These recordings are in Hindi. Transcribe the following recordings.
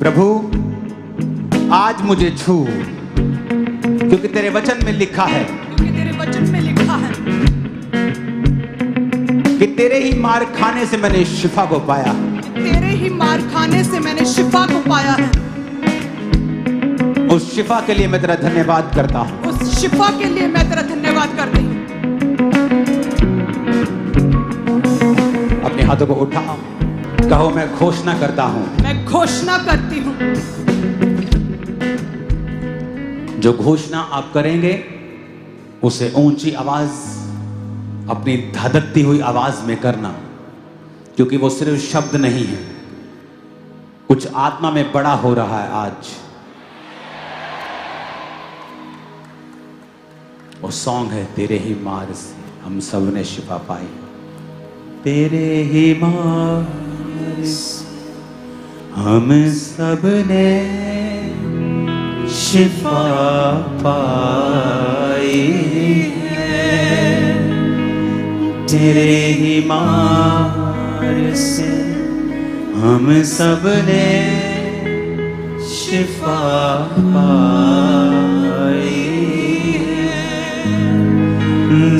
प्रभु आज मुझे छू, क्योंकि तेरे वचन में लिखा है, क्योंकि तेरे वचन में लिखा है कि तेरे ही मार खाने से मैंने शिफा को पाया। तेरे ही मार खाने से मैंने शिफा को पाया है। उस शिफा के लिए मैं तेरा धन्यवाद करता हूँ। उस शिफा के लिए मैं तेरा धन्यवाद करती हूँ। अपने हाथों को उठाओ, कहो मैं घोषणा करता हूँ। मैं घोषणा करती हूँ। जो घोषणा आप करेंगे उसे ऊंची आवाज, अपनी धधकती हुई आवाज में करना, क्योंकि वो सिर्फ शब्द नहीं है, कुछ आत्मा में बड़ा हो रहा है। आज वो सॉन्ग है, तेरे ही मार से हम सब ने शिफा पाई। तेरे ही मार से हम सब ने शिफा पाई है। तेरे ही मार से हम सब ने शिफा पाई है।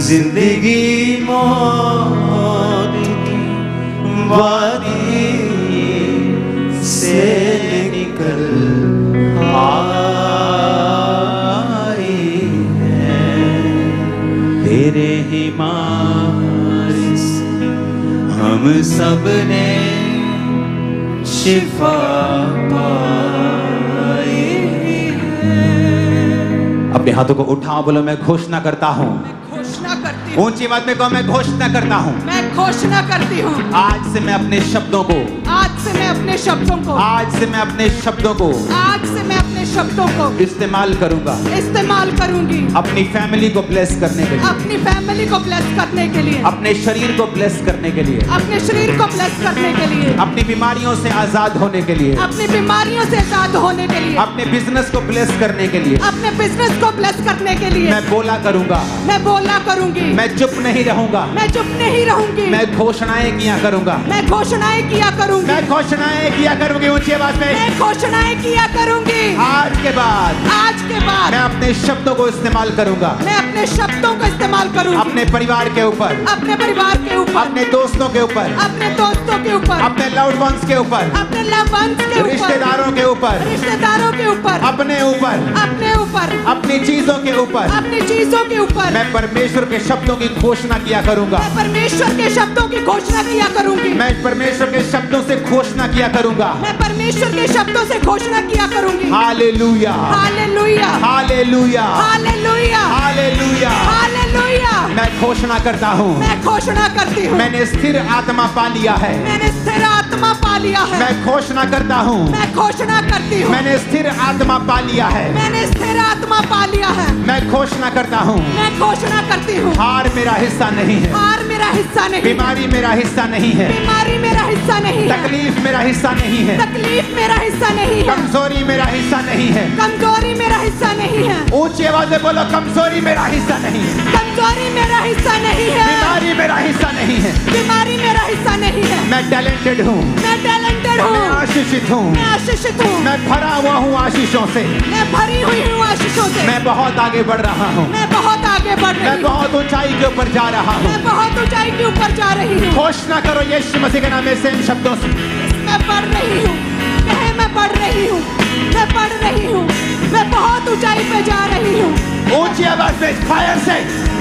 जिंदगी मौत की वादी से निकल तेरे ही मार से हम सब ने शिफा पाई है। अपने हाथों को उठाओ, बोलो मैं घोषणा करता हूँ। घोषणा करती हूँ। ऊंची आवाज में कहो मैं घोषणा करता हूँ। मैं घोषणा करती हूँ। आज से मैं अपने शब्दों को, आज से मैं अपने शब्दों को, आज से मैं अपने शब्दों को, आज से मैं अपने शब्दों को इस्तेमाल करूंगा, इस्तेमाल करूंगी अपनी फैमिली को ब्लेस करने के लिए, अपनी फैमिली को ब्लेस करने के लिए, अपने शरीर को ब्लेस करने के लिए, अपने शरीर को ब्लेस करने के लिए, अपनी बीमारियों से आजाद होने के लिए, अपनी बीमारियों से आजाद होने के लिए, अपने बिजनेस को ब्लेस करने के लिए, अपने बिजनेस को ब्लेस करने के लिए मैं बोला करूंगा, मैं बोला करूंगी, मैं चुप नहीं रहूंगा, मैं चुप नहीं रहूंगी, मैं घोषणाएं किया करूंगा, मैं घोषणाएं किया करूंगी, मैं घोषणाएं किया करूंगी। ऊंची आवाज में मैं घोषणाएं किया करूंगी। आज के बाद मैं अपने शब्दों को इस्तेमाल करूंगा, मैं अपने शब्दों का इस्तेमाल करूंगी, अपने परिवार के ऊपर, अपने परिवार के ऊपर, अपने दोस्तों के ऊपर, अपने दोस्तों के ऊपर, अपने लव्ड वंस के ऊपर, अपने लव वंस के ऊपर, रिश्तेदारों के ऊपर, रिश्तेदारों के ऊपर, अपने ऊपर, अपने ऊपर, अपनी चीजों के ऊपर, अपनी चीजों के ऊपर मैं परमेश्वर के शब्दों की घोषणा किया करूंगा। मैं परमेश्वर के शब्दों की घोषणा किया करूंगी। मैं परमेश्वर के शब्दों से घोषणा किया करूंगा। मैं परमेश्वर के शब्दों से घोषणा किया करूंगी। Hallelujah, hallelujah, hallelujah, hallelujah, hallelujah, hallelujah. मैं घोषणा करता हूँ, मैं घोषणा करती हूँ, मैंने स्थिर आत्मा पा लिया है। मैंने स्थिर आत्मा पा लिया है। मैं घोषणा करता हूँ, मैं घोषणा करती हूँ, मैंने स्थिर आत्मा पा लिया है। मैंने स्थिर आत्मा पा लिया है। मैं घोषणा करता हूँ, मैं घोषणा करती हूँ, हार मेरा हिस्सा नहीं है, हार मेरा हिस्सा नहीं, बीमारी मेरा हिस्सा नहीं है, बीमारी मेरा हिस्सा नहीं है, तकलीफ मेरा हिस्सा नहीं है, तकलीफ मेरा हिस्सा नहीं है, कमजोरी मेरा हिस्सा नहीं है। कमजोरी मेरा हिस्सा नहीं है। ऊंची आवाज में बोलो कमजोरी मेरा हिस्सा नहीं है, कमजोरी मेरा हिस्सा नहीं है, बीमारी मेरा हिस्सा नहीं है, बीमारी मेरा हिस्सा नहीं है। मैं टैलेंटेड हूँ, मैं टैलेंटेड हूँ, मैं आशीषित हूँ, मैं आशीषित हूँ, मैं भरा हुआ हूँ आशीषों से, मैं भरी हुई हूँ आशीषों से, मैं बहुत आगे बढ़ रहा हूँ, मैं बहुत आगे बढ़ मैं रही हूँ, बहुत ऊंचाई के ऊपर जा रहा हूँ। मैं बहुत ऊंचाई के ऊपर जा रही हूँ। घोषणा करो यीशु मसीह के नाम में से इन शब्दों से। मैं बढ़ रही हूँ, कहे मैं बढ़ रही हूँ, मैं बढ़ रही हूँ, मैं बहुत ऊंचाई पे जा रही हूँ। ऊंची आवाज में फायर से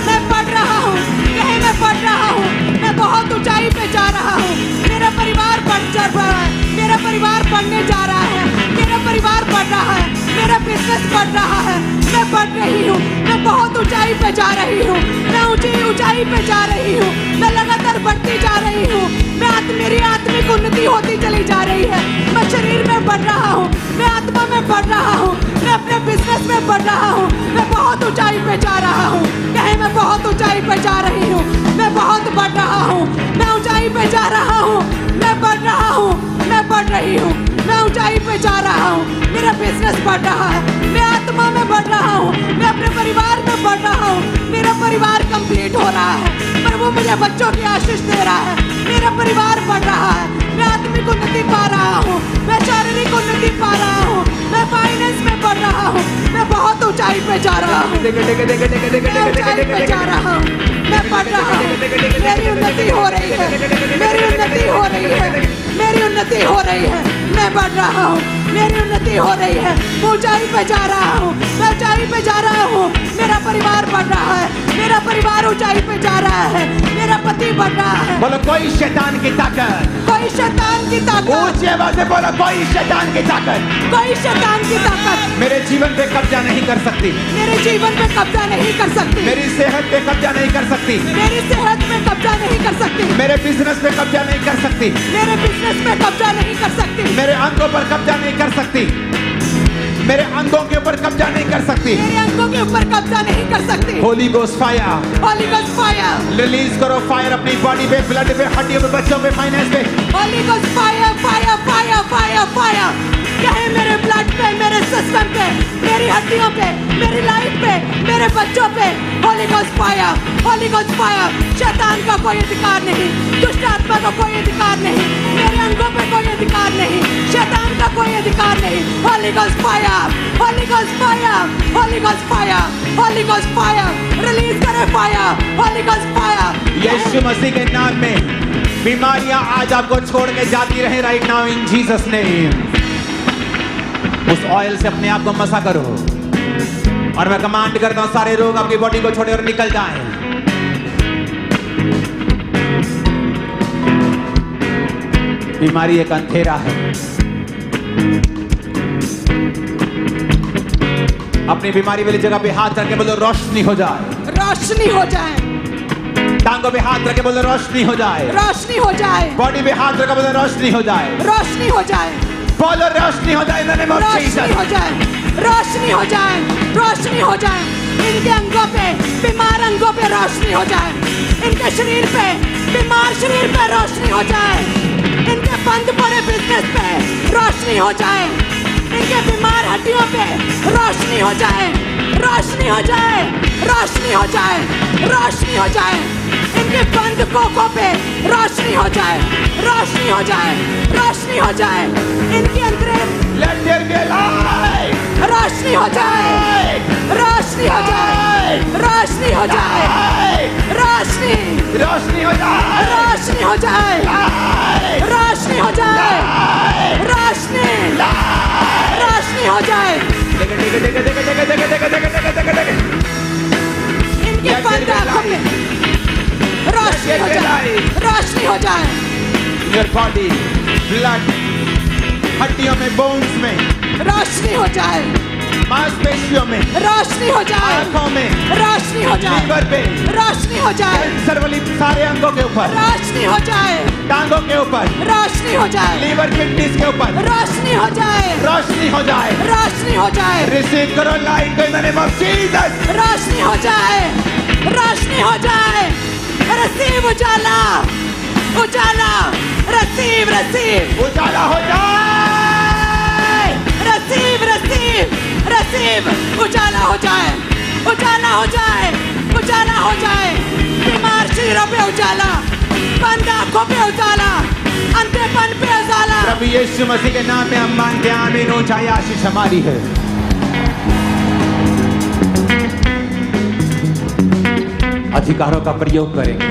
मैं बढ़ रहा हूँ, कहे मैं बढ़ रहा हूँ, मैं बहुत ऊंचाई पे जा रहा हूँ। मेरा परिवार बढ़ चढ़ रहा है, मेरा परिवार बढ़ने जा रहा है, मेरा परिवार बढ़ रहा है, मेरा बिजनेस बढ़ रहा है। मैं बढ़ रही हूँ, मैं बहुत ऊंचाई पे जा रही हूँ, मैं ऊंचाई पे जा रही हूँ, मैं लगातार बढ़ती जा रही हूँ। मेरी आत्मिक उन्नति होती चली जा रही है। मैं शरीर में बढ़ रहा हूँ, मैं आत्मा में बढ़ रहा हूँ, मैं अपने बिजनेस में बढ़ रहा हूँ, मैं बहुत ऊंचाई पे जा रहा हूँ। कहे मैं बहुत ऊंचाई पे जा रही हूँ, मैं बहुत बढ़ रहा हूँ, मैं ऊंचाई पे जा रहा हूँ, मैं बढ़ रहा हूँ, मैं बढ़ रही हूँ, मैं ऊंचाई पे जा रहा हूँ। मेरा बिजनेस बढ़ रहा है, मैं आत्मा में बढ़ रहा हूँ, मैं अपने परिवार में बढ़ रहा हूँ, मेरा परिवार कंप्लीट हो रहा है। प्रभु मुझे मेरे बच्चों की आशीष दे रहा है, मेरा परिवार बढ़ रहा है, मैं आत्मिक उन्नति पा रहा हूँ, मैं शारीरिक उन्नति पा रहा हूँ, मैं फाइनेंस में बढ़ रहा हूँ, मैं बहुत ऊंचाई पे जा रहा हूँ, मैं ऊंचाई पे जा रहा हूँ, मैं बढ़ रहा हूँ, मेरी उन्नति हो रही है, मेरी उन्नति हो रही है, मेरी उन्नति हो रही है, मैं बढ़ रहा हूँ, मेरी उन्नति हो रही है, मैं ऊंचाई पे जा रहा हूँ, मैं ऊंचाई पे जा रहा हूँ, मेरा परिवार बढ़ रहा है, मेरा परिवार ऊंचाई पे जा रहा है, मेरा पति बढ़ रहा है। बोलो कोई शैतान की ताकत, कोई शैतान की ताकत, ऊंची आवाज से बोलो कोई शैतान की ताकत कोई शैतान की ताकत मेरे जीवन पे कब्जा नहीं कर सकती, मेरे जीवन पे कब्जा नहीं कर सकती, मेरी सेहत पे कब्जा नहीं कर सकती, मेरी सेहत पे कब्जा नहीं कर सकती, मेरे बिजनेस पे कब्जा नहीं कर सकती, मेरे बिजनेस पे कब्जा नहीं कर सकती, मेरे अंगों पर कब्जा नहीं कर सकती, मेरे अंगों के ऊपर कब्जा नहीं कर सकती। मेरे अंगों के ऊपर कब्जा नहीं कर सकती। Holi ghost fire, Holi ghost fire, release करो फायर अपनी बॉडी पे, ब्लड पे, हड्डियों पे, बच्चों पे, फाइनेंस पे। Holi ghost fire, fire, fire, fire, fire कहे मेरे ब्लड पे, मेरे सिस्टम पे, मेरी हड्डियों पे, मेरी लाइफ पे, मेरे बच्चों पे। Holi ghost fire, Holi ghost fire. शैतान का कोई अधिकार नहीं, दुष्ट आत्मा का कोई अधिकार नहीं, मेरे अंगों पे कोई अधिकार नहीं, शैतान का कोई अधिकार नहीं। Holi ghost fire, Holi ghost fire, Holi ghost fire, Holi ghost fire, release करे फायर, होली गोस्ट फायर। यीशु मसीह के नाम में बीमारियां आज आपको छोड़ के जाती रहे right now in Jesus name. उस ऑयल से अपने आप को मसा करो और मैं कमांड करता हूं सारे रोग आपकी बॉडी को छोड़े और निकल जाएं। बीमारी एक अंधेरा है, अपनी बीमारी वाली जगह पे हाथ रख के बोलो रोशनी हो जाए, रोशनी हो जाए। टांगों पे हाथ रख के बोलो रोशनी हो जाए, रोशनी हो जाए। बॉडी पे हाथ रख के बोलो रोशनी हो जाए, रोशनी हो जाए, बोलो रोशनी हो जाए इन the name of Roshni Jesus. हो जाए, रोशनी हो जाए, रोशनी हो जाए। इनके अंगों पे, बीमार अंगों पे रोशनी हो जाए, इनके शरीर पे, बीमार शरीर पे रोशनी हो जाए, इनके बंद पड़े बिजनेस पे रोशनी हो जाए, इनके बीमार हड्डियों पे रोशनी हो जाए, रोशनी हो जाए, रोशनी हो जाए, रोशनी हो जाए। इनके बंद कोखों पे रोशनी हो जाए, रोशनी हो जाए, रोशनी हो जाए। इनके अंदर लेट देयर बी लाइट, रोशनी हो जाए, रोशनी हो जाए, रोशनी हो जाए, रोशनी, रोशनी हो जाए, रोशनी हो जाए, रोशनी हो जाए, रोशनी, रोशनी हो जाए। इनके बंद आंखों पे रोशनी हो जाए, रोशनी हो जाए। योर बॉडी, ब्लड, हड्डियों में, बोन्स में रोशनी हो जाए, मांसपेशियों में, रोशनी हो जाए, आंखों में, रोशनी हो जाए, लीवर पे, रोशनी हो जाए, कैंसर वाली सारे अंगों के ऊपर, रोशनी हो जाए, टांगों के ऊपर, रोशनी हो जाए, लीवर, किडनीज के ऊपर रोशनी हो जाए, रोशनी हो जाए, रोशनी हो जाए, रिसीव करो light in the name of Jesus. रोशनी हो जाए, रोशनी हो जाए। रिसीव उजाला, उजाला, रिसीव, रिसीव, उजाला हो जाए, रिसीव, रिसीव, रिसीव, उजाला हो जाए, उजाला हो जाए, उजाला हो जाए। बीमार शरीरों पे उजाला, बंद आंखों पे उजाला, अंधेपन पे उजाला। प्रभु यीशु मसीह के नाम में हम मांगते हैं, आमीन। ऊंचाई आशीष हमारी है। अधिकारों का प्रयोग करेंगे,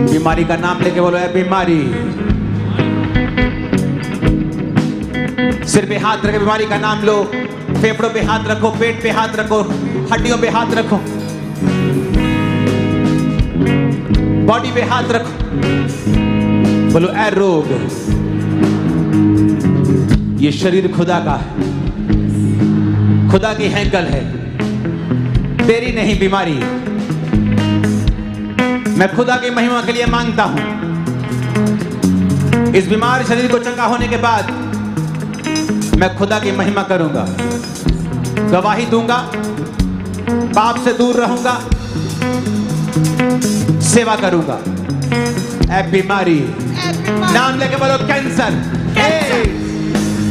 बीमारी का नाम लेके बोलो, है बीमारी, सिर पे हाथ रखे, बीमारी का नाम लो, फेफड़ों पे हाथ रखो, पेट पे हाथ रखो, हड्डियों पे हाथ रखो, बॉडी पे हाथ रखो, बोलो ए रोग, ये शरीर खुदा का है, खुदा की हैंकल है, तेरी नहीं बीमारी। मैं खुदा की महिमा के लिए मांगता हूं, इस बीमार शरीर को चंगा होने के बाद मैं खुदा की महिमा करूंगा, गवाही दूंगा, पाप से दूर रहूंगा, सेवा करूंगा। ए बीमारी, नाम लेके बोलो कैंसर,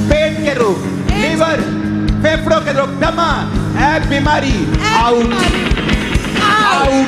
पेट के रोग, लीवर, फेफड़ों के रोग, दमा, ए बीमारी आउट, आउट,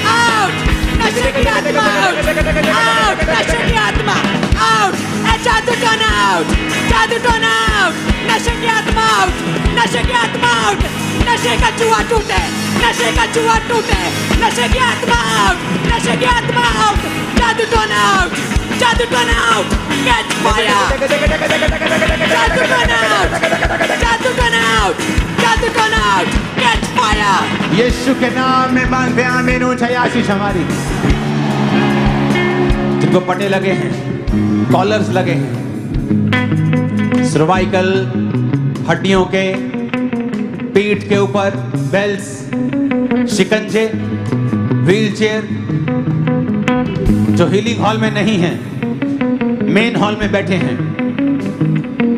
जादू टोना आउट, नशे की आत्मा आउट, नशे की आत्मा आउट, नशे का जुआ टूटे, नशे का जुआ टूटे, नशे की आत्मा आउट, नशे की आत्मा आउट, जादू टोना आउट, जादू टोना आउट, कैच फायर, जादू टोना आउट, जादू टोना आउट, जादू टोना आउट, कैच फायर। यीशु के नाम में मांगते हैं आमीन। ऊंचाई आशीष हमारी। जिनको पटे लगे हैं, कॉलर्स लगे हैं, सर्वाइकल, हड्डियों के, पीठ के ऊपर बेल्ट्स, शिकंजे, व्हीलचेयर, जो हीलिंग हॉल में नहीं है, मेन हॉल में बैठे हैं,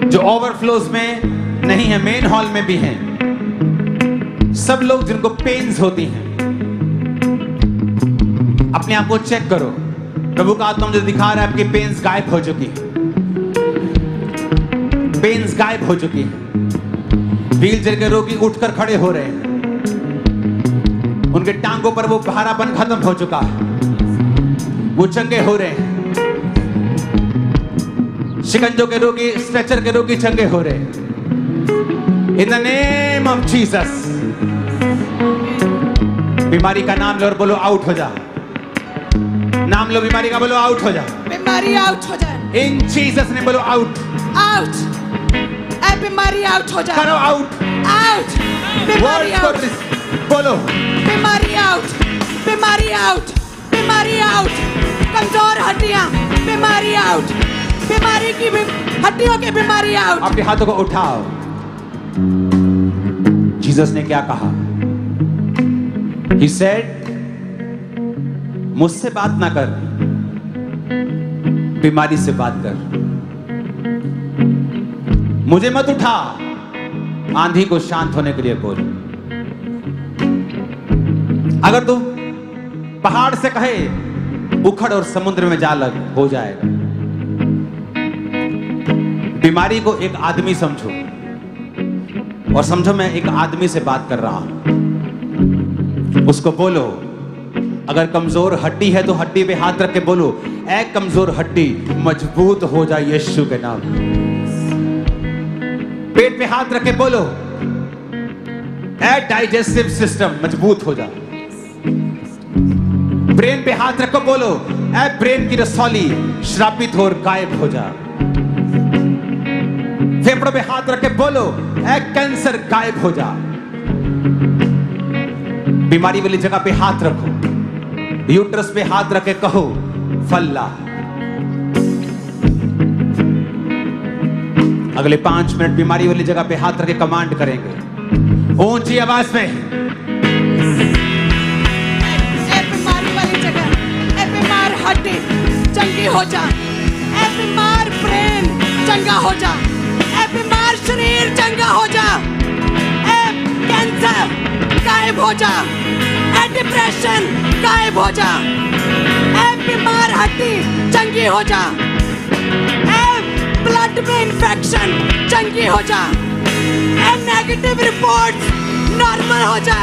जो ओवरफ्लोज में नहीं है, मेन हॉल में भी हैं, सब लोग जिनको पेन्स होती हैं, अपने आप को चेक करो। प्रभु का आत्मा मुझे दिखा रहा है आपकी पेन्स गायब हो चुकी है, पेन्स गायब हो चुकी है। व्हीलचेयर के रोगी उठकर खड़े हो रहे हैं, उनके टांगों पर वो भारापन खत्म हो चुका है, वो चंगे हो रहे हैं। शिकंजों के रोगी, स्ट्रेचर के रोगी चंगे हो रहे हैं। इन द नेम ऑफ जीसस। बीमारी का नाम लो और बोलो आउट हो जा। नाम लो बीमारी का, बोलो आउट हो जा। बीमारी आउट हो जाए। इन जीसस ने बोलो आउट। आउट। ए बीमारी आउट हो जाए। करो आउट। आउट। बीमारी आउट। बोलो बीमारी आउट, बीमारी आउट, बीमारी आउट, कमजोर हड्डियां, बीमारी आउट, बीमारी की हड्डियों की बीमारी आउट। अपने हाथों को उठाओ। जीसस ने क्या कहा? He said, मुझसे बात ना कर, बीमारी से बात कर। मुझे मत उठा, आंधी को शांत होने के लिए बोल। अगर तू पहाड़ से कहे उखड़ और समुद्र में जा लग, हो जाएगा। बीमारी को एक आदमी समझो और समझो मैं एक आदमी से बात कर रहा हूं। उसको बोलो, अगर कमजोर हड्डी है तो हड्डी पे हाथ रख के बोलो, ऐ कमजोर हड्डी मजबूत हो जा यीशु के नाम। पेट पे हाथ रख के बोलो, ऐ डाइजेस्टिव सिस्टम मजबूत हो जा। ब्रेन पे हाथ रखो, बोलो, ऐ ब्रेन की रसौली श्रापित हो और गायब हो जा। फेफड़ों पे हाथ रख के बोलो, ऐ कैंसर गायब हो जा। बीमारी वाली जगह पे हाथ रखो, यूट्रस पे हाथ रख के कहो फल्ला। अगले 5 मिनट बीमारी वाली जगह पे हाथ रख के कमांड करेंगे ऊंची आवाज में। हड्डी चंगी हो जा, ए बीमार ब्रेन चंगा हो जा, ए बीमार शरीर चंगा हो जा, ए कैंसर गायब हो जा, ए डिप्रेशन गायब हो जा, ए बीमार हड्डी चंगी हो जा, ए ब्लड में इंफेक्शन चंगी हो जा, ए नेगेटिव रिपोर्ट्स नॉर्मल हो जा,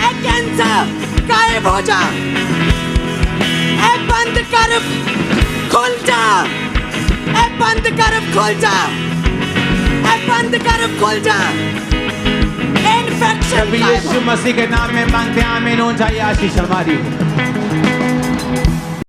ए कैंसर गायब हो जा, ए बंद कर खुल जा, ए बंद कर खुल जा, ए बंद कर खुल जा। इन्फेक्शन यीशु मसीह के नाम में मांगते हैं आमीन। ऊंचाई आशीष हमारी।